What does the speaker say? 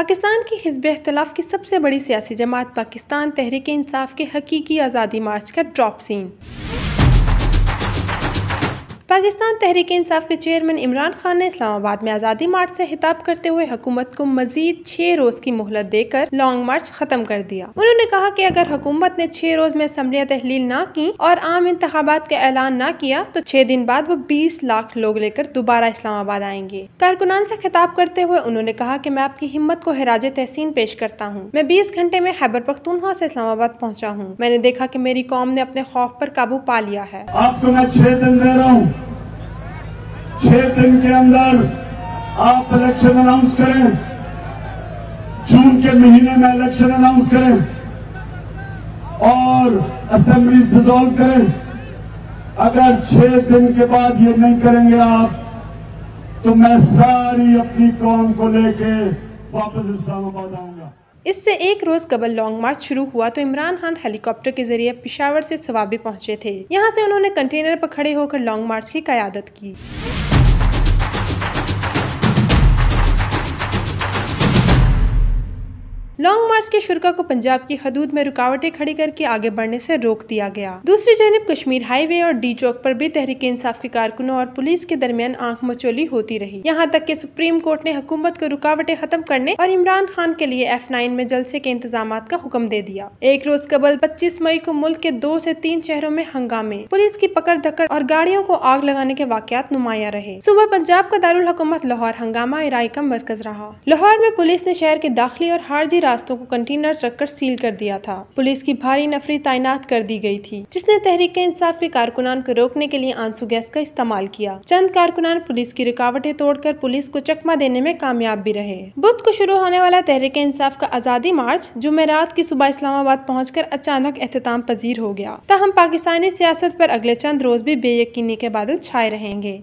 पाकिस्तान की हिज़्ब इख्तिलाफ की सबसे बड़ी सियासी जमात पाकिस्तान तहरीक-ए-इंसाफ के हकीकी आज़ादी मार्च का ड्रॉप सीन। पाकिस्तान तहरीक-ए-इंसाफ के चेयरमैन इमरान खान ने इस्लामाबाद में आज़ादी मार्च से खिताब करते हुए हुकूमत को मजीद 6 रोज़ की मोहलत देकर लॉन्ग मार्च खत्म कर दिया। उन्होंने कहा कि अगर हुकूमत ने 6 रोज़ में असम्बलियाँ तहलील ना की और आम इंतखाबात का ऐलान ना किया तो 6 दिन बाद वो 20 लाख लोग लेकर दोबारा इस्लामाबाद आएंगे। कारकुनान से खिताब करते हुए उन्होंने कहा कि मैं आपकी हिम्मत को खिराज तहसीन पेश करता हूँ। मैं 20 घंटे में खैबर पख्तूनख्वा से इस्लामाबाद पहुँचा हूँ। मैंने देखा कि मेरी कौम ने अपने खौफ पर काबू पा लिया है। आपको मैं 6 दिन दे रहा हूँ। 6 दिन के अंदर आप इलेक्शन अनाउंस करें। जून के महीने में इलेक्शन अनाउंस करें और असेंबलीज डिसॉल्व करें। अगर 6 दिन के बाद ये नहीं करेंगे आप, तो मैं सारी अपनी कौम को लेके वापस इस्लामाबाद आऊंगा। इससे एक रोज कबल लॉन्ग मार्च शुरू हुआ तो इमरान खान हेलीकॉप्टर के जरिए पेशावर से सवाबी पहुंचे थे। यहां से उन्होंने कंटेनर पर खड़े होकर लॉन्ग मार्च की क़यादत की। लॉन्ग मार्च के शुरा को पंजाब की हदूद में रुकावटें खड़ी करके आगे बढ़ने से रोक दिया गया। दूसरी जानब कश्मीर हाईवे और डी चौक पर भी तहरीक इंसाफ के कारकुनों और पुलिस के दरमियान आंख मचोली होती रही। यहाँ तक कि सुप्रीम कोर्ट ने हुकूमत को रुकावटें खत्म करने और इमरान खान के लिए F9 में जलसे के इंतजाम का हुक्म दे दिया। एक रोज कबल 25 मई को मुल्क के 2 से 3 शहरों में हंगामे, पुलिस की पकड़ धकड़ और गाड़ियों को आग लगाने के वाकयात नुमाया रहे। सुबह पंजाब का दारुल हुकूमत लाहौर हंगामा इराई का मरकज रहा। लाहौर में पुलिस ने शहर के दाखिली और खारजी रास्तों को कंटेनर रखकर सील कर दिया था। पुलिस की भारी नफरी तैनात कर दी गई थी, जिसने तहरीक इंसाफ के कारकुनान को रोकने के लिए आंसू गैस का इस्तेमाल किया। चंद कारकुनान पुलिस की रुकावटें तोड़कर पुलिस को चकमा देने में कामयाब भी रहे। बुध को शुरू होने वाला तहरीक इंसाफ का आज़ादी मार्च जुमेरात की सुबह इस्लामाबाद पहुंचकर अचानक एहतमाम पजीर हो गया। ताहम पाकिस्तानी सियासत पर अगले चंद रोज भी बेयकीनी के बादल छाए रहेंगे।